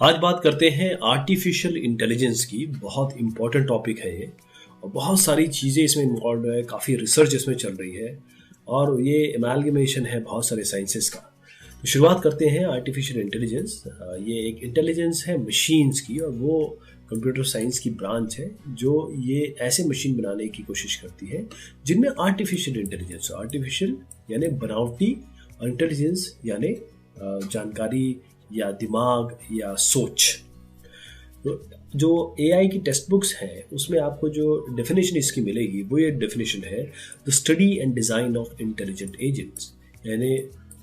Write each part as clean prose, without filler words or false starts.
आज बात करते हैं आर्टिफिशियल इंटेलिजेंस की। बहुत इंपॉर्टेंट टॉपिक है ये और बहुत सारी चीज़ें इसमें इन्वॉल्व है, काफ़ी रिसर्च इसमें चल रही है और ये एमालगमेशन है बहुत सारे साइंसेस का। तो शुरुआत करते हैं आर्टिफिशियल इंटेलिजेंस। ये एक इंटेलिजेंस है मशीन्स की और वो कंप्यूटर साइंस की ब्रांच है जो ये ऐसे मशीन बनाने की कोशिश करती है जिनमें आर्टिफिशियल इंटेलिजेंस, आर्टिफिशियल यानी बनावटी और इंटेलिजेंस यानी जानकारी या दिमाग या सोच। तो जो एआई की टेक्स्ट बुक्स हैं उसमें आपको जो डेफिनेशन इसकी मिलेगी वो ये डेफिनेशन है, the study and design of intelligent agents, यानी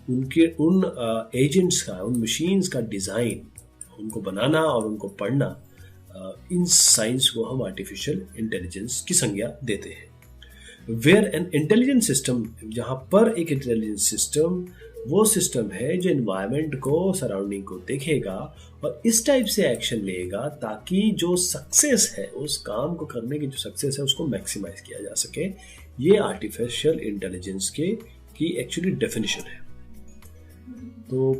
उन एजेंट्स का, उन मशीन्स का डिज़ाइन, उनको बनाना और उनको पढ़ना, इन साइंस को हम आर्टिफिशियल इंटेलिजेंस की संज्ञा देते हैं। वेयर एन इंटेलिजेंट सिस्टम, जहाँ पर एक इंटेलिजेंट सिस्टम वो सिस्टम है जो एनवायरनमेंट को, सराउंडिंग को देखेगा और इस टाइप से एक्शन लेगा ताकि जो सक्सेस है, उस काम को करने की जो सक्सेस है उसको मैक्सिमाइज किया जा सके। ये आर्टिफिशियल इंटेलिजेंस की एक्चुअली डेफिनेशन है। तो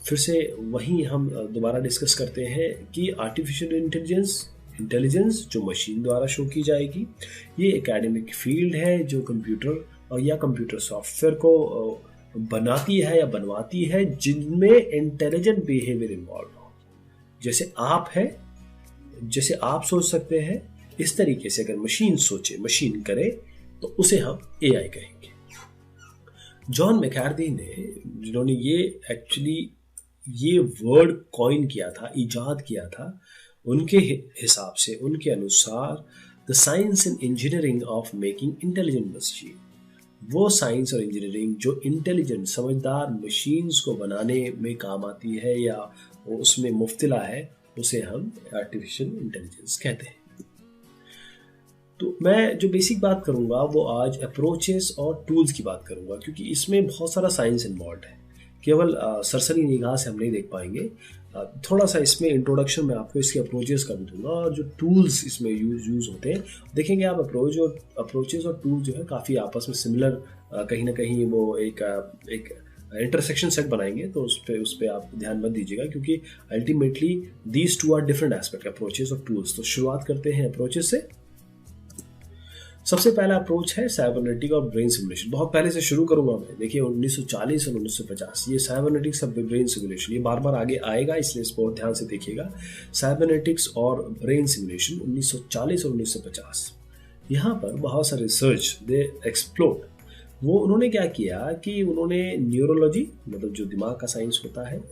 फिर से वही हम दोबारा डिस्कस करते हैं कि आर्टिफिशियल इंटेलिजेंस जो मशीन द्वारा शो की जाएगी, ये एकेडमिक फील्ड है जो कंप्यूटर और या कंप्यूटर सॉफ्टवेयर को बनाती है या बनवाती है जिनमें इंटेलिजेंट बिहेवियर इन्वॉल्व हो। जैसे आप है, जैसे आप सोच सकते हैं, इस तरीके से अगर मशीन सोचे, मशीन करे, तो उसे हम एआई कहेंगे। जॉन मैकार्थी ने, जिन्होंने ये वर्ड कॉइन किया था, इजाद किया था, उनके हिसाब से, उनके अनुसार the science and engineering of making intelligent machine, वो साइंस और इंजीनियरिंग जो इंटेलिजेंट, समझदार मशीन्स को बनाने में काम आती है या उसमें मुफ्तिला है, उसे हम आर्टिफिशियल इंटेलिजेंस कहते हैं। तो मैं जो बेसिक बात करूंगा वो आज अप्रोचेस और टूल्स की बात करूंगा, क्योंकि इसमें बहुत सारा साइंस इन्वॉल्व है, केवल सरसरी निगाह से हम नहीं देख पाएंगे। थोड़ा सा इसमें इंट्रोडक्शन में आपको इसके अप्रोचेस का भी दूंगा और जो टूल्स इसमें यूज़ होते हैं देखेंगे आप। अप्रोचेस और टूल जो है काफ़ी आपस में सिमिलर, कहीं ना कहीं वो एक इंटरसेक्शन सेट बनाएंगे, तो उस पर आप ध्यान मत दीजिएगा, क्योंकि ultimately these two are different aspect, approaches और टूल्स। तो शुरुआत करते हैं अप्रोचेस से। सबसे पहला अप्रोच है साइबरनेटिक और ब्रेन सिमुलेशन। बहुत पहले से शुरू करूंगा मैं। देखिए 1940 और 1950 ये साइबरनेटिक्स और ब्रेन सिमुलेशन, ये बार बार आगे आएगा, इसलिए इस पर ध्यान से देखिएगा। साइबरनेटिक्स और ब्रेन सिमुलेशन 1940 और 1950, यहाँ पर बहुत सारे रिसर्च दे एक्सप्लोर। वो उन्होंने क्या किया कि उन्होंने न्यूरोलॉजी, मतलब जो दिमाग का साइंस होता है,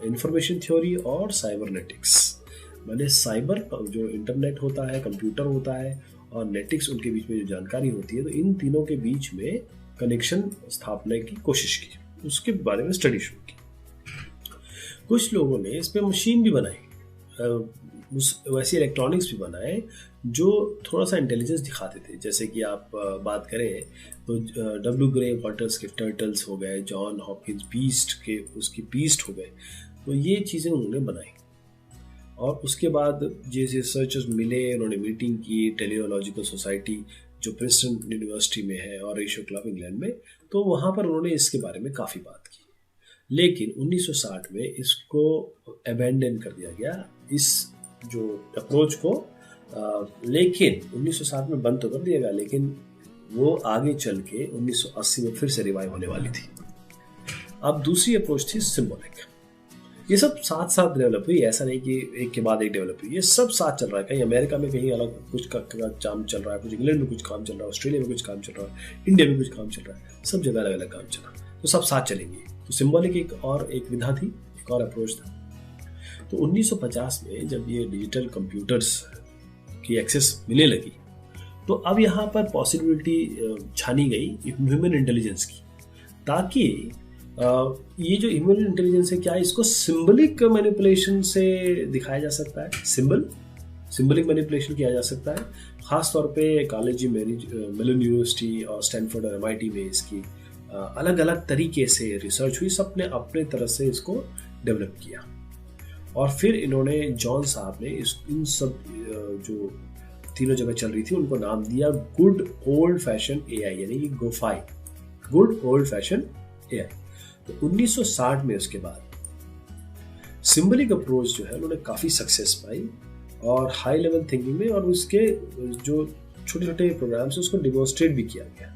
इंफॉर्मेशन थ्योरी और साइबरनेटिक्स, मैंने साइबर जो इंटरनेट होता है, कंप्यूटर होता है, और नेटिक्स, उनके बीच में जो जानकारी होती है, तो इन तीनों के बीच में कनेक्शन स्थापने की कोशिश की, उसके बारे में स्टडी शुरू की। कुछ लोगों ने इस पे मशीन भी बनाई, वैसे इलेक्ट्रॉनिक्स भी बनाए जो थोड़ा सा इंटेलिजेंस दिखाते थे। जैसे कि आप बात करें तो डब्ल्यू ग्रे वाटर्स के टर्टल्स हो गए, जॉन हॉपकिंस बीस्ट हो गए, तो ये चीज़ें उन्होंने बनाई। और उसके बाद जैसे रिसर्चर्स मिले, उन्होंने मीटिंग की टेलीलॉजिकल सोसाइटी जो प्रिंसटन यूनिवर्सिटी में है और रेशियो क्लब इंग्लैंड में, तो वहाँ पर उन्होंने इसके बारे में काफ़ी बात की। लेकिन 1960 में इसको अबैंडन कर दिया गया, इस जो अप्रोच को, लेकिन 1960 में बंद तो कर दिया गया, लेकिन वो आगे चल के 1980 में फिर से रिवाइव होने वाली थी। अब दूसरी अप्रोच थी सिंबॉलिक। ये सब साथ साथ डेवलप हुई, ऐसा नहीं कि एक के बाद एक डेवलप हुई, ये सब साथ चल रहा है। कहीं अमेरिका में कहीं अलग कुछ काम चल रहा है, कुछ इंग्लैंड में कुछ काम चल रहा है, ऑस्ट्रेलिया में कुछ काम चल रहा है, इंडिया में कुछ काम चल रहा है, सब जगह अलग अलग काम चल रहा है, तो सब साथ चलेंगे। तो सिंबॉलिक एक विधा थी, एक और अप्रोच था। तो 1950 में जब ये डिजिटल कंप्यूटर्स की एक्सेस मिलने लगी, तो अब यहाँ पर पॉसिबिलिटी छानी गई ह्यूमन इंटेलिजेंस की, ताकि ये जो ह्यूमन इंटेलिजेंस है, क्या इसको सिंबलिक मैनिपुलेशन से दिखाया जा सकता है, सिंबलिक मैनिपुलेशन किया जा सकता है। ख़ास तौर पे कॉलेज मेलन यूनिवर्सिटी और स्टैनफोर्ड और MIT में इसकी अलग अलग तरीके से रिसर्च हुई, सबने अपने तरह से इसको डेवलप किया। और फिर इन्होंने, जॉन साहब ने इन सब जो तीनों जगह चल रही थी उनको नाम दिया गुड ओल्ड फैशन AI, यानी कि गोफाई, गुड ओल्ड फैशन AI। तो 1960 में उसके बाद सिंबलिक अप्रोच जो है उन्होंने काफ़ी सक्सेस पाई और हाई लेवल थिंकिंग में, और उसके जो छोटे छोटे प्रोग्राम्स उसको डिमॉन्स्ट्रेट भी किया गया।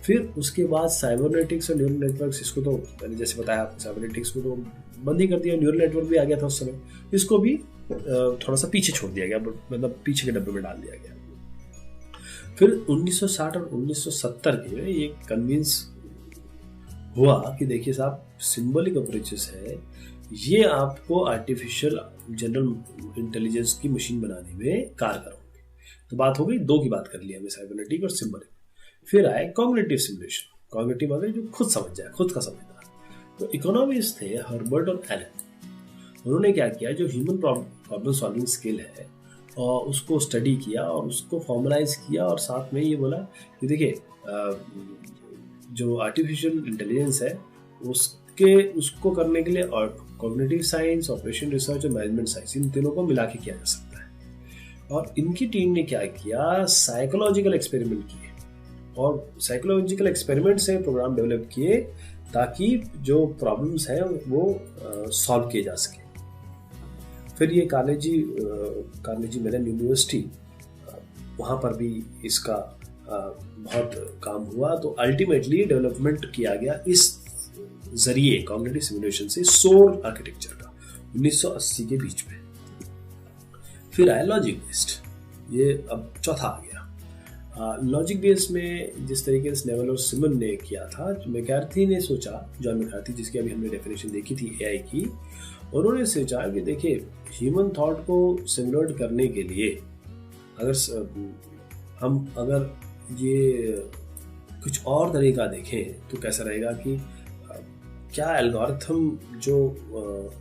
फिर उसके बाद साइबरनेटिक्स और न्यूरल नेटवर्क्स, इसको तो मैंने जैसे बताया आपको, साइबरनेटिक्स को तो बंद ही कर दिया, न्यूरल नेटवर्क भी आ गया था उस समय, इसको भी थोड़ा सा पीछे छोड़ दिया गया, मतलब पीछे के डब्बे में डाल दिया गया। फिर 1960 और 1970 के ये कन्विंस हुआ कि देखिए साहब, सिंबलिक अप्रोचेस है, ये आपको आर्टिफिशियल जनरल इंटेलिजेंस की मशीन बनाने में कारगर होंगे। तो बात हो गई, दो की बात कर लिया हमने, साइबरनेटिक और सिंबलिक। फिर आए कॉग्निटिव सिमुलेशन। कॉग्निटिव मतलब जो खुद समझ जाए, खुद का समझदार। तो इकोनॉमिस्ट थे हर्बर्ट और एलन। उन्होंने क्या किया, जो ह्यूमन प्रॉब्लम सॉल्विंग स्किल है और उसको स्टडी किया और उसको फॉर्मलाइज किया, और साथ में ये बोला कि देखिए जो आर्टिफिशियल इंटेलिजेंस है उसको करने के लिए और कॉग्निटिव साइंस, ऑपरेशन रिसर्च और मैनेजमेंट साइंस, इन तीनों को मिला के किया जा सकता है। और इनकी टीम ने क्या किया, साइकोलॉजिकल एक्सपेरिमेंट किए और साइकोलॉजिकल एक्सपेरिमेंट से प्रोग्राम डेवलप किए ताकि जो प्रॉब्लम्स हैं वो सॉल्व किए जा सके। फिर ये कार्नेजी मेलन यूनिवर्सिटी, वहाँ पर भी इसका बहुत काम हुआ। तो अल्टीमेटली डेवलपमेंट किया गया इस जरिए कॉग्निटिव सिमुलेशन से सोर आर्किटेक्चर का 1980 के बीच में। फिर आया लॉजिक बेस्ड, ये अब चौथा आ गया। लॉजिक बेस्ड में जिस तरीके से नेवल और सिमन ने किया था, मैकार्थी ने सोचा, जॉन मैकार्थी जिसकी अभी हमने डेफिनेशन देखी थी एआई की, उन्होंने सोचा कि देखिए ह्यूमन थॉट को सिमुलेट करने के लिए अगर ये कुछ और तरीका देखें तो कैसा रहेगा कि क्या एल्गोरिथम जो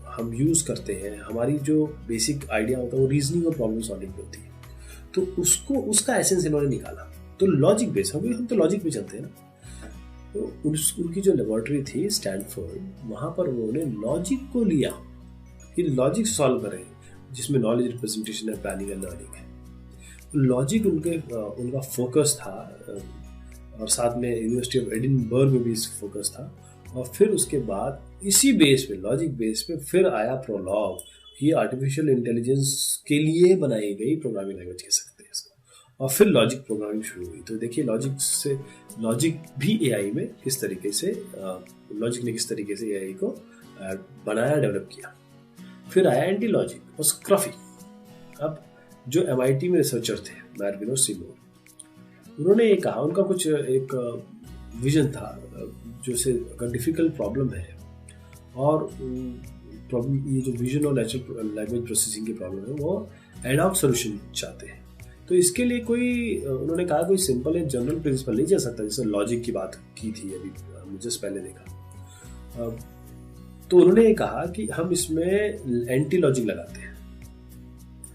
हम यूज़ करते हैं, हमारी जो बेसिक आइडिया होता है वो रीजनिंग और प्रॉब्लम सॉल्विंग होती है, तो उसका एसेंस इन्होंने निकाला। तो लॉजिक बेस, हम तो लॉजिक पे चलते हैं ना। तो उनकी जो लेबोरेटरी थी स्टैनफोर्ड, वहाँ पर उन्होंने लॉजिक को लिया कि लॉजिक सॉल्व करें, जिसमें नॉलेज रिप्रेजेंटेशन है, प्लानिंग एंड लर्निंग है। लॉजिक उनका फोकस था, और साथ में यूनिवर्सिटी ऑफ एडिनबर्ग में भी फोकस था। और फिर उसके बाद इसी बेस पे, लॉजिक बेस पे, फिर आया प्रोलॉग। ये आर्टिफिशियल इंटेलिजेंस के लिए बनाई गई प्रोग्रामिंग लैंग्वेज कह सकते हैं इसको। और फिर लॉजिक प्रोग्रामिंग शुरू हुई। तो देखिए लॉजिक भी एआई में किस तरीके से, लॉजिक ने किस तरीके से एआई को बनाया, डेवलप किया। फिर आया एंटी लॉजिक और स्क्रफी। अब जो एमआईटी में रिसर्चर थे मैरविन और सीमोर, उन्होंने ये कहा, उनका कुछ एक विजन था, जो से अगर डिफिकल्ट प्रॉब्लम है और प्रॉब्लम, ये जो विजन और नेचुरल लैंग्वेज प्रोसेसिंग की प्रॉब्लम है, वो एडॉक सोल्यूशन चाहते हैं। तो इसके लिए उन्होंने कहा कोई सिंपल है जनरल प्रिंसिपल नहीं जा सकता, जैसे लॉजिक की बात की थी अभी मुझे पहले देखा। तो उन्होंने ये कहा कि हम इसमें एंटी लॉजिक लगाते हैं,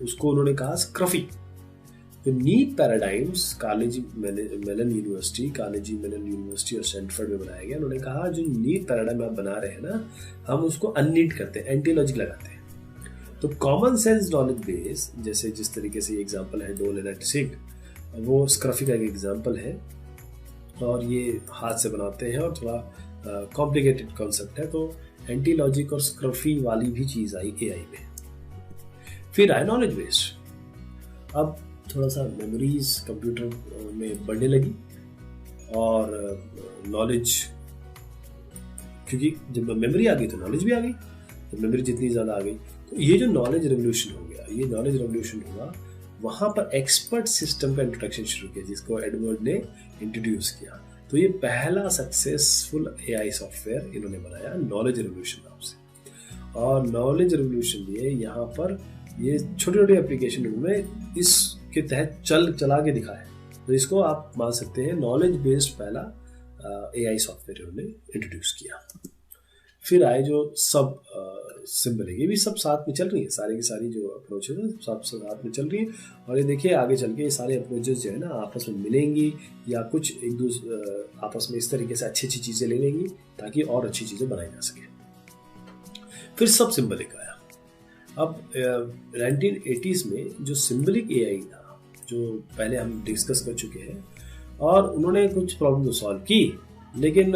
उसको उन्होंने कहा स्क्रफी। तो neat paradigms Carnegie Mellon University और स्टैनफोर्ड में बनाया गया। उन्होंने कहा जो नीट पैराडाइम आप बना रहे हैं ना, हम उसको अननीट करते हैं, एंटी लॉजिक लगाते हैं। तो कॉमन सेंस नॉलेज बेस, जैसे जिस तरीके से ये एग्जांपल है डोल एंड सिग, वो स्क्रफी का एक एग्जांपल है, और ये हाथ से बनाते हैं और थोड़ा कॉम्प्लिकेटेड कॉन्सेप्ट है। तो एंटी लॉजिक और स्क्रफी वाली भी चीज़ आई एआई में। फिर आया नॉलेज बेस्ड। अब थोड़ा सा मेमोरीज कंप्यूटर में बढ़ने लगी, और नॉलेज, क्योंकि जब मेमोरी आ गई तो नॉलेज भी आ गई, तो मेमोरी जितनी ज़्यादा आ गई, तो ये जो नॉलेज रेवोल्यूशन हो गया, ये नॉलेज रेवोल्यूशन हुआ, वहाँ पर एक्सपर्ट सिस्टम का इंट्रोडक्शन शुरू किया, जिसको एडवर्ड ने इंट्रोड्यूस किया। तो ये पहला सक्सेसफुल एआई सॉफ्टवेयर इन्होंने बनाया नॉलेज रेवोल्यूशन नाम से। और नॉलेज रेवोल्यूशन ये यहाँ पर ये छोटे छोटे एप्लीकेशन उन्होंने इसके तहत चला के दिखाया। तो इसको आप मान सकते हैं नॉलेज बेस्ड पहला एआई सॉफ्टवेयर उन्होंने इंट्रोड्यूस किया। फिर आए जो सब सिंबल है, ये भी सब साथ में चल रही है, सारी की सारी जो अप्रोच है सब साथ में चल रही है। और ये देखिए आगे चल के ये सारे अप्रोचेस जो है ना आपस में मिलेंगी, या कुछ एक दूसरे आपस में इस तरीके से अच्छी अच्छी चीज़ें ले लेंगी ताकि और अच्छी चीज़ें बनाई जा सके। फिर सब सिंबलिक आया। अब 1980s में जो सिंबलिक एआई था, जो पहले हम डिस्कस कर चुके हैं, और उन्होंने कुछ प्रॉब्लम तो सॉल्व की, लेकिन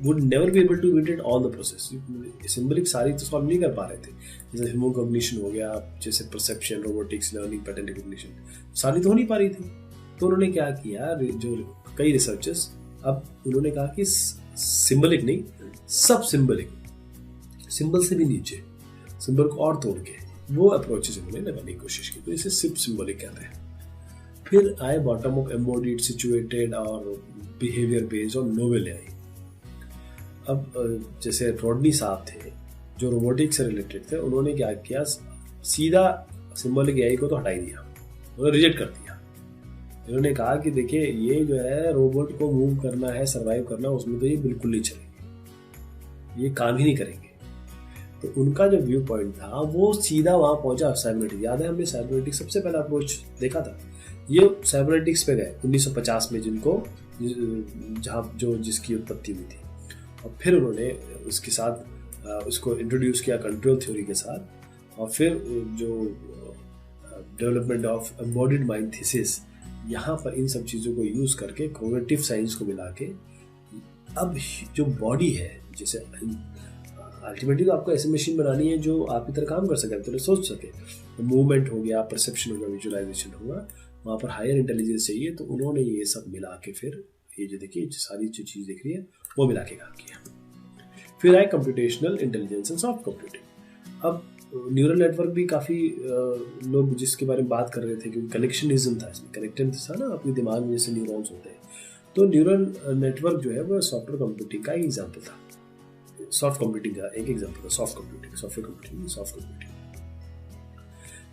would never be able to imitate all the process. Symbolic सारी तो सॉल्व नहीं कर पा रहे थे, जैसे ह्यूमन कॉग्निशन हो गया, जैसे perception, robotics, learning, pattern recognition, सारी तो हो नहीं पा रही थी। तो उन्होंने क्या किया, जो कई रिसर्चर्स, अब उन्होंने कहा कि सिंबलिक नहीं, सब सिंबलिक, सिंबल से भी नीचे, सिंबल को और तोड़ के वो अप्रोचेस उन्होंने लगाने की कोशिश की, तो इसे सिर्फ सिंबलिक कहते हैं। फिर आए बॉटम अप, एम्बॉडीड, सिचुएटेड और बिहेवियर बेस्ड और नोवेल एआई। अब जैसे रॉडनी साहब थे जो रोबोटिक्स से रिलेटेड थे, उन्होंने क्या किया, सीधा सिंबलिक एआई को तो हटा ही दिया, उन्होंने रिजेक्ट कर दिया। इन्होंने कहा कि देखिए ये जो है रोबोट को मूव करना है, सर्वाइव करना, उसमें तो ये बिल्कुल नहीं चलेंगे, ये काम ही नहीं करेंगे। तो उनका जो व्यू पॉइंट था वो सीधा वहां पहुंचा साइबरनेटिक्स। याद है हमने साइबरनेटिक्स सबसे पहला अप्रोच देखा था, ये साइबरनेटिक्स पे गए 1950 में, जहाँ जिसकी उत्पत्ति हुई थी। और फिर उन्होंने उसके साथ उसको इंट्रोड्यूस किया कंट्रोल थ्योरी के साथ, और फिर जो development of embodied mind thesis, यहाँ पर इन सब चीज़ों को यूज़ करके कॉग्निटिव साइंस को मिला के अब जो बॉडी है, जैसे अल्टीमेटली तो आपको ऐसी मशीन बनानी है जो आप की तरह काम कर सके, तो सोच सके, मूवमेंट हो गया, परसेप्शन होगा, विजुअलाइजेशन होगा, वहाँ पर हायर इंटेलिजेंस चाहिए। तो उन्होंने ये सब मिला के फिर ये जो देखिए सारी जो चीज़ दिख रही है वो मिला के काम किया। फिर आए computational intelligence and soft computing. अब न्यूरल नेटवर्क भी काफ़ी लोग जिसके बारे में बात कर रहे थे, क्योंकि कनेक्शनिज्म था इसमें, कनेक्शन था ना अपने दिमाग में जैसे न्यूरॉन्स होते हैं। तो न्यूरल नेटवर्क जो है वो सॉफ्टवेयर कंप्यूटिंग का एक एग्जाम्पल था, सॉफ्ट कंप्यूटिंग का एक एग्जाम्पल था, soft computing, software computing, soft computing.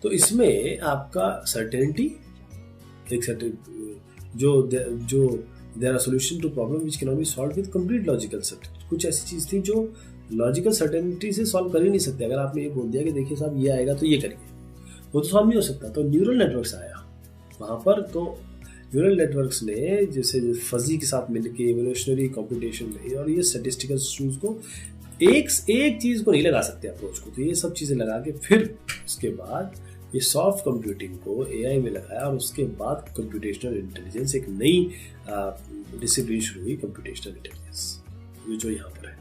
तो इसमें आपका सर्टेनिटी, एक जो there are solution to problem which can not be solved with complete logical certainty. कुछ ऐसी चीज थी जो लॉजिकल सर्टेनिटी से सॉल्व कर ही नहीं सकते। अगर आपने ये बोल दिया कि देखिए साहब ये आएगा तो ये करिए, वो तो सॉल्व नहीं हो सकता। तो न्यूरल नेटवर्क्स आया वहाँ पर। तो न्यूरल नेटवर्क्स ने जैसे फजी के साथ मिलकर एवोल्यूशनरी कंप्यूटेशन में, और ये स्टैटिस्टिकल टूल्स को एक चीज को नहीं लगा सकते अप्रोच को, तो ये सब चीजें लगा के फिर उसके बाद ये सॉफ्ट कंप्यूटिंग को एआई में लगाया, और उसके बाद कंप्यूटेशनल इंटेलिजेंस एक नई डिसिप्लिन शुरू हुई, कंप्यूटेशनल इंटेलिजेंस, ये जो यहाँ पर है।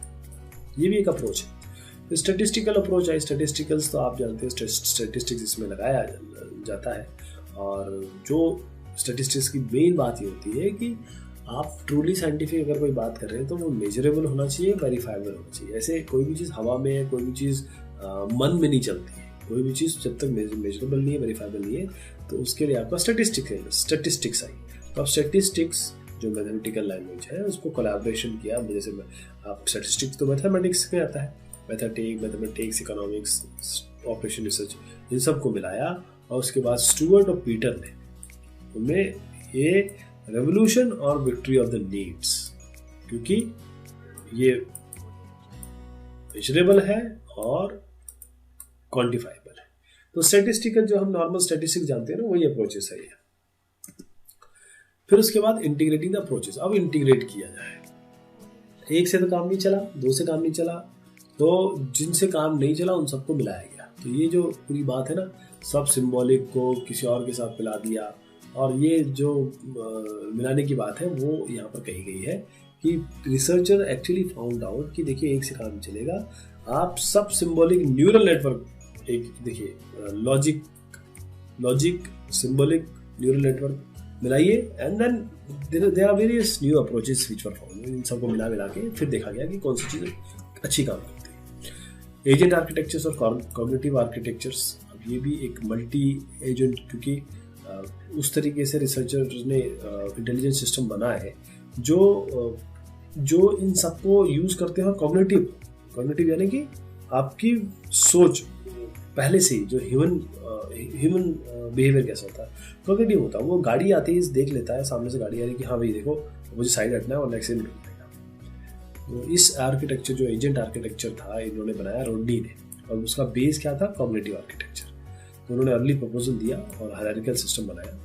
ये भी एक अप्रोच है। स्टैटिस्टिकल अप्रोच है। स्टैटिस्टिकल्स तो आप जानते हैं, स्टैटिस्टिक्स इसमें लगाया जाता है। और जो स्टैटिस्टिक्स की मेन बात ये होती है कि आप ट्रूली साइंटिफिक अगर कोई बात कर रहे हैं तो वो मेजरेबल होना चाहिए, वेरीफाइबल होना चाहिए। ऐसे कोई भी चीज़ हवा में है, कोई भी चीज़ मन में नहीं चलती है। कोई भी चीज़ जब तक मेजरेबल नहीं है, वेरीफाइबल नहीं है, तो उसके लिए आपका स्टैटिस्टिक्स आई। तो अब स्टैटिस्टिक्स जो मैथमेटिकल लैंग्वेज है उसको कोलैबोरेशन किया। जैसे आप स्टैटिस्टिक्स तो मैथमेटिक्स में आता है, मैथमेटिक्स, इकोनॉमिक्स, ऑपरेशन रिसर्च, इन सब को मिलाया। और उसके बाद स्टुअर्ट और पीटर ने उनमें ये रेवोल्यूशन और विक्ट्री ऑफ द नीड्स, क्योंकि ये मेजरेबल है और क्वांटिफाइबल है। तो स्टैटिस्टिकल जो हम नॉर्मल स्टैटिस्टिक्स जानते हैं ना, वही अप्रोचेस है ये। फिर उसके बाद इंटीग्रेटिंग द अप्रोचेस। अब इंटीग्रेट किया जाए। एक से तो काम नहीं चला, दो से काम नहीं चला, तो जिनसे काम नहीं चला उन सबको मिलाया गया। तो ये जो पूरी बात है ना, सब सिंबॉलिक को किसी और के साथ मिला दिया, और ये जो मिलाने की बात है वो यहाँ पर कही गई है कि रिसर्चर एक्चुअली फाउंड आउट कि देखिए एक से काम नहीं चलेगा, आप सब सिंबॉलिक न्यूरल नेटवर्क, एक देखिए लॉजिक सिंबॉलिक न्यूरल नेटवर्क मिलाइए, and then there are various new approaches which were found. इन सबको मिला के फिर देखा गया कि कौन सी चीज़ें अच्छी काम करती है। एजेंट आर्किटेक्चर्स और कॉग्निटिव आर्किटेक्चर्स, अब ये भी एक मल्टी एजेंट, क्योंकि उस तरीके से रिसर्चर्स ने इंटेलिजेंस सिस्टम बना है जो इन सबको यूज करते हैं। कॉग्निटिव यानी कि आपकी सोच पहले से ही, जो ह्यूमन बिहेवियर कैसा होता है, कॉग्निटिव होता है। वो गाड़ी आती है, देख लेता है सामने से गाड़ी आ रही है कि हाँ भाई देखो मुझे साइड हटना है और एक्सीडेंट हो जाएगा। तो इस आर्किटेक्चर जो एजेंट आर्किटेक्चर था इन्होंने बनाया रोडनी ने, और उसका बेस क्या था, कॉग्निटिव आर्किटेक्चर। तो उन्होंने अर्ली प्रपोजल दिया और हायरार्किकल सिस्टम बनाया।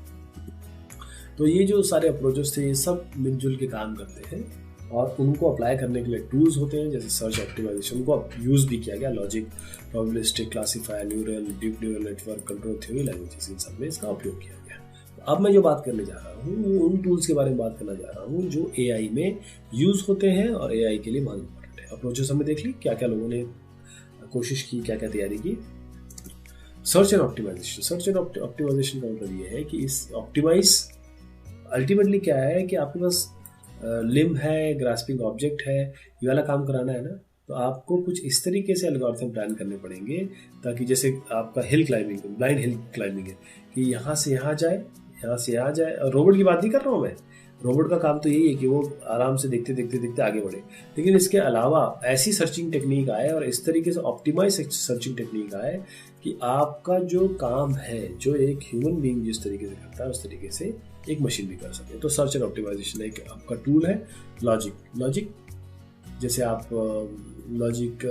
तो ये जो सारे अप्रोचेस थे ये सब मिलजुल के काम करते हैं, और उनको अप्लाई करने के लिए टूल्स होते हैं, जैसे सर्च ऑप्टिमाइजेशन को यूज़ भी किया गया। Logic, probabilistic, classifier, neural, deep neural network, control theory, languages, इन सब में इसका उपयोग किया गया। तो अब मैं जो बात करने जा रहा हूँ वो उन टूल्स के बारे में बात करना जा रहा हूँ जो एआई में यूज़ होते हैं और एआई के लिए बहुत इंपॉर्टेंट है। अप्रोचेस हमने देख ली, क्या क्या लोगों ने कोशिश की, क्या क्या तैयारी की। Search and optimization. Search and optimization का मतलब ये है कि इस ऑप्टिमाइज अल्टीमेटली क्या है कि आपके पास लिम्ब है, ग्रास्पिंग ऑब्जेक्ट है, ये वाला काम कराना है ना, तो आपको कुछ इस तरीके से एल्गोरिथम प्लान करने पड़ेंगे ताकि जैसे आपका hill climbing, blind hill climbing है कि यहाँ से यहाँ जाए, यहाँ से यहाँ जाए। और रोबोट की बात नहीं कर रहा हूँ मैं, रोबोट का काम तो यही है कि वो आराम से देखते देखते देखते आगे बढ़े। लेकिन इसके अलावा ऐसी सर्चिंग टेक्निक आए और इस तरीके से ऑप्टिमाइज सर्चिंग टेक्निक आए कि आपका जो काम है, जो एक ह्यूमन बीइंग जिस तरीके से करता है उस तरीके से एक मशीन भी कर सके। तो सर्च एंड ऑप्टिमाइजेशन एक आपका टूल है। लॉजिक जैसे आप लॉजिक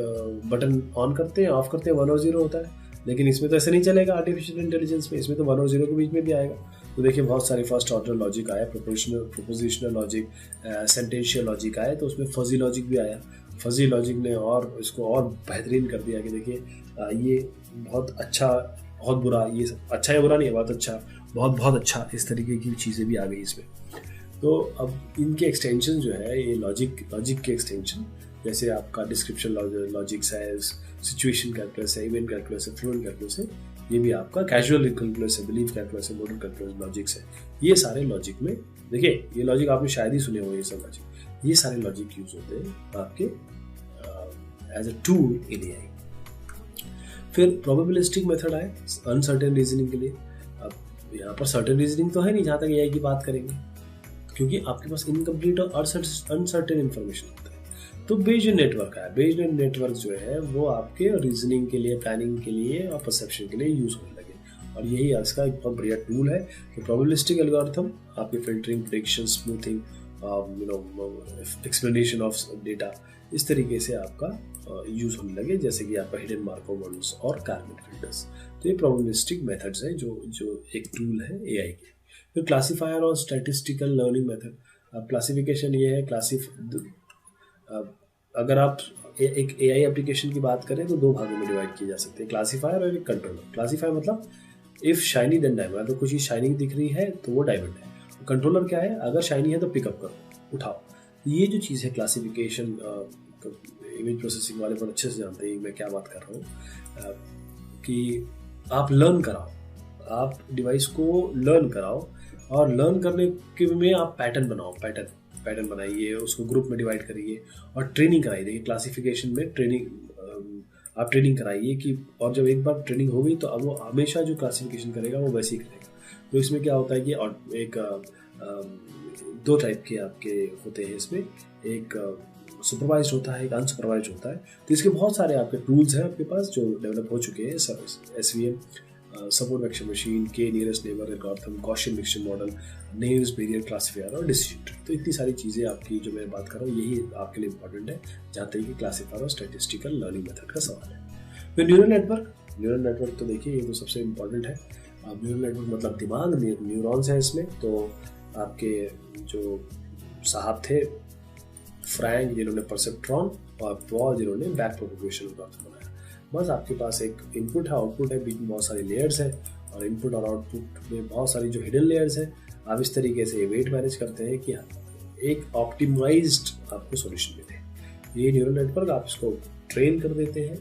बटन ऑन करते हैं, ऑफ करते हैं, 1 और 0 होता है, लेकिन इसमें तो ऐसे नहीं चलेगा। आर्टिफिशियल इंटेलिजेंस में इसमें तो 1 और 0 के बीच में भी आएगा। तो देखिए बहुत सारे फर्स्ट ऑर्डर लॉजिक आया, प्रोपोजिशनल लॉजिक, सेंटेंशियल लॉजिक आए, तो उसमें फजी लॉजिक भी आया। फजी लॉजिक ने और इसको और बेहतरीन कर दिया कि देखिए ये बहुत अच्छा, बहुत बुरा, ये सब अच्छा या बुरा नहीं है, बहुत अच्छा, बहुत अच्छा, इस तरीके की चीज़ें भी आ गई इसमें। तो अब इनके एक्सटेंशन जो है ये लॉजिक के एक्सटेंशन, जैसे आपका डिस्क्रिप्शन लॉजिक्स है, सिचुएशन कैलकुलस है, इवेंट कैलकुलस है, फ्लुएंट कैलकुलस है, ये भी आपका कैजुअल कैलकुलस है, बिलीफ कैलकुलस है, मॉडल कैलकुलस लॉजिक्स है। ये सारे लॉजिक में देखिए, ये लॉजिक आपने शायद ही सुने होंगे, ये सब लॉजिक, ये सारे लॉजिक यूज होते हैं आपके as a tool in AI. फिर प्रोबेबिलिस्टिक मेथड आए अनसर्टेन रीजनिंग के लिए। अब यहाँ पर सर्टेन रीजनिंग तो है नहीं जहाँ तक एआई की बात करेंगे, क्योंकि आपके पास इनकम्प्लीट और अनसर्टेन इन्फॉर्मेशन होता है। तो बेस्ड नेटवर्क है, बेस्ड नेटवर्क जो है वो आपके रीजनिंग के लिए, प्लानिंग के लिए और परसेप्शन के लिए यूज होने लगे। और यही इसका एक बहुत बढ़िया टूल है कि प्रोबेबिलिस्टिक एल्गोरिथम आपके filtering, prediction, smoothing, explanation of data, इस तरीके से आपका यूज होने लगे, जैसे कि आपका हिडन मार्कोव मॉडल्स और कारमेट फिल्टर्स। तो ये प्रोबेबिलिस्टिक मेथड्स हैं जो एक टूल है एआई के। फिर क्लासीफायर और स्टैटिस्टिकल लर्निंग मेथड। अब क्लासिफिकेशन ये है, अगर आप एक एआई एप्लीकेशन की बात करें तो 2 भागों में डिवाइड किए जा सकते हैं, क्लासीफायर और एक कंट्रोलर। क्लासीफायर मतलब इफ शाइनी देन डायमंड, तो कुछ चीज़ शाइनिंग दिख रही है तो वो डायमंड है। कंट्रोलर क्या है, अगर शाइनी है तो पिकअप करो, उठाओ। ये जो चीज़ है क्लासिफिकेशन, इमेज प्रोसेसिंग वाले बहुत अच्छे से जानते हैं मैं क्या बात कर रहा हूँ, कि आप लर्न कराओ, आप डिवाइस को लर्न कराओ और लर्न करने के में आप पैटर्न बनाओ, पैटर्न बनाइए, उसको ग्रुप में डिवाइड करिए और ट्रेनिंग कराइए। देखिए क्लासिफिकेशन में आप ट्रेनिंग कराइए कि, और जब एक बार ट्रेनिंग हो गई तो अब वो हमेशा जो क्लासिफिकेशन करेगा वो वैसे ही करेगा। तो इसमें क्या होता है कि एक 2 टाइप के आपके होते हैं इसमें, एक सुपरवाइज होता है, एक अनसुपरवाइज होता है। तो इसके बहुत सारे आपके टूल्स हैं आपके पास जो डेवलप हो चुके हैं, SVM, सपोर्ट वेक्टर मशीन, के nearest neighbour algorithm, Gaussian mixture model, Neves barrier classifier और डिसीजन ट्री। तो इतनी सारी चीज़ें आपकी जो मैं बात कर रहा हूँ यही आपके लिए इंपॉर्टेंट है जहाँ तक कि क्लासिफायर और स्टैटिस्टिकल लर्निंग मेथड का सवाल है। फिर न्यूरल नेटवर्क तो देखिए ये तो सबसे इम्पॉर्टेंट है। अब न्यूरल नेटवर्क मतलब दिमाग, न्यूरॉन्स हैं इसमें। तो आपके जो साहब थे फ्रैंक, जिन्होंने परसेप्ट्रॉन, और पॉल जिन्होंने बैक प्रोपगेशन एल्गोरिथम बनाया। बस आपके पास एक इनपुट है, आउटपुट है, बीच में बहुत सारी लेयर्स है और इनपुट और आउटपुट में बहुत सारी जो हिडन लेयर्स है। आप इस तरीके से वेट मैनेज करते हैं कि एक ऑप्टिमाइज्ड आपको सॉल्यूशन मिले। ये न्यूरल नेटवर्क आप इसको ट्रेन कर देते हैं,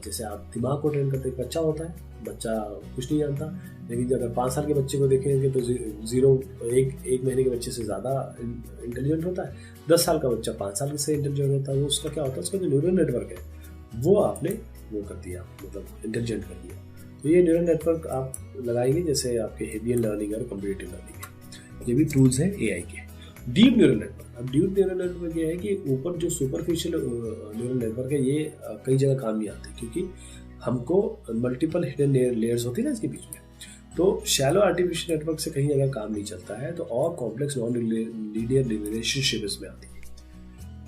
जैसे आप दिमाग को ट्रेन करते हैं। बच्चा होता है, बच्चा कुछ नहीं जानता, लेकिन अगर 5 साल के बच्चे को देखेंगे तो एक महीने के बच्चे से ज़्यादा इंटेलिजेंट होता है। 10 साल का बच्चा 5 साल से इंटेलिजेंट होता है। वो उसका क्या होता है, उसका जो न्यूरल नेटवर्क है वो आपने वो कर दिया, मतलब इंटेलिजेंट कर दिया। तो ये न्यूरल नेटवर्क आप लगाएंगे जैसे आपके हेबियन लर्निंग और कंप्यूटेटिव लर्निंग है। ये भी टूल्स हैं एआई के। डीप न्यूरल नेटवर्क, अब डीप न्यूरल नेटवर्क ये है कि ऊपर जो सुपरफिशियल न्यूरल नेटवर्क है ये कई जगह काम नहीं आते, क्योंकि हमको मल्टीपल हिडन लेयर्स होती है ना इसके बीच में। तो शैलो आर्टिफिशियल नेटवर्क से कहीं जगह काम नहीं चलता है, तो और कॉम्प्लेक्स नॉन लीनियर रिलेशनशिप इसमें आती है।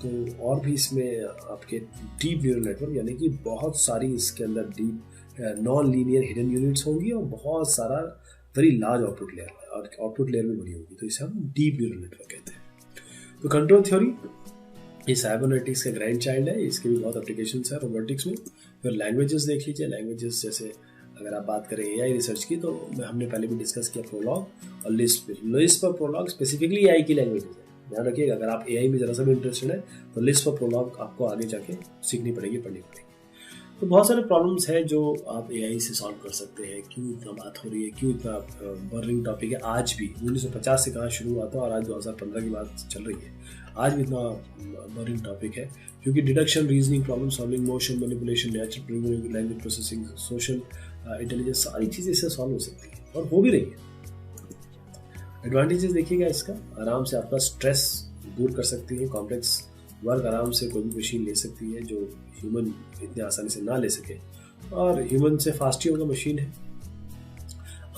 तो और भी इसमें आपके डीप न्यूरल नेटवर्क, यानी कि बहुत सारी इसके अंदर deep non linear hidden units होंगी और बहुत सारा वेरी लार्ज आउटपुट लेयर, और आउटपुट लेयर भी बड़ी होगी, तो इसे हम डीप न्यूरल नेटवर्क कहते हैं। तो कंट्रोल थ्योरी ये साइबरनेटिक्स का ग्रैंड चाइल्ड है, इसके भी बहुत एप्लीकेशंस है रोबोटिक्स में। फिर लैंग्वेजेस देख लीजिए, लैंग्वेजेस जैसे अगर आप बात करें एआई रिसर्च की, तो हमने पहले भी डिस्कस किया प्रोलॉग और लिस्प पे। लिस्प पर प्रोलॉग स्पेसिफिकली एआई की लैंग्वेज है, ध्यान रखिएगा। अगर आप एआई में ज़रा सा भी इंटरेस्टेड है तो लिस्प पर प्रोलॉग आपको आगे जाके सीखनी पड़ेगी, पढ़नी पड़ेगी। तो बहुत सारे प्रॉब्लम्स हैं जो आप एआई से सॉल्व कर सकते हैं। क्यों इतना बात हो रही है, क्यों इतना बर्निंग टॉपिक है आज भी? 1950 से कहाँ शुरू हुआ था और आज 2015 की बात चल रही है, आज भी इतना बर्निंग टॉपिक है। क्योंकि deduction, reasoning, problem solving, motion manipulation, natural programming, language processing, social intelligence, सारी चीज़ें इससे सॉल्व हो सकती हैं और हो भी रही है। एडवांटेजेस देखिएगा इसका, आराम से आपका स्ट्रेस दूर कर सकती है, कॉम्प्लेक्स वर्क आराम से कोई भी मशीन ले सकती है जो ह्यूमन इतने आसानी से ना ले सके, और ह्यूमन से फास्ट ही होगा मशीन है।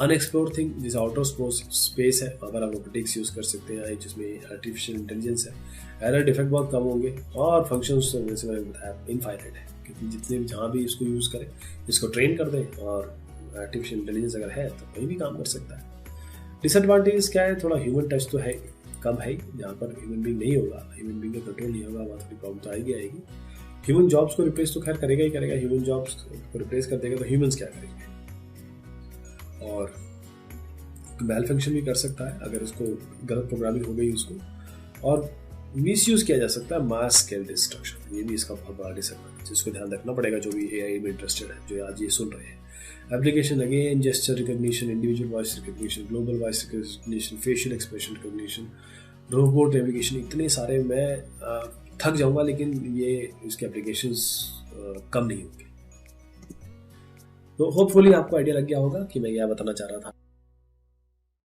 अनएक्सप्लोर्ड थिंग जैसे आउटर स्पेस है, अगर आप रोबोटिक्स यूज़ कर सकते हैं जिसमें आर्टिफिशियल इंटेलिजेंस है, एरर डिफेक्ट बहुत कम होंगे, और फंक्शंस तो जैसे मैंने बताया इनफाइनाइट है, क्योंकि जितने भी जहाँ भी इसको यूज़ करें, इसको ट्रेन कर दें, और आर्टिफिशियल इंटेलिजेंस अगर है तो कहीं भी काम कर सकता है। डिसएडवांटेज क्या है? थोड़ा ह्यूमन टच तो है, कम है, जहाँ पर ह्यूमन बीइंग नहीं होगा, ह्यूमन बीइंग का कंट्रोल नहीं होगा, वहाँ थोड़ी प्रॉब्लम तो आएगी। ह्यूमन जॉब्स को रिप्लेस तो खैर करेगा ही करेगा, ह्यूमन जॉब्स को रिप्लेस कर देगा तो ह्यूमंस क्या करेंगे? और मैल फंक्शन भी कर सकता है अगर उसको गलत प्रोग्रामिंग हो गई उसको, और मिस यूज़ किया जा सकता है मास स्केल डिस्ट्रक्शन, ये भी इसका बहुत बड़ा डिसएडवांटेज, जिसको ध्यान रखना पड़ेगा जो भी एआई में इंटरेस्टेड है, जो आज ये सुन रहे हैं। Application again, gesture recognition, individual voice recognition, global voice recognition, facial expression recognition, robot navigation, इतने सारे मैं थक जाऊंगा, लेकिन ये इसके एप्लीकेशंस कम नहीं होंगे। तो होपफुली आपको आइडिया लग गया होगा कि मैं क्या बताना चाह रहा था।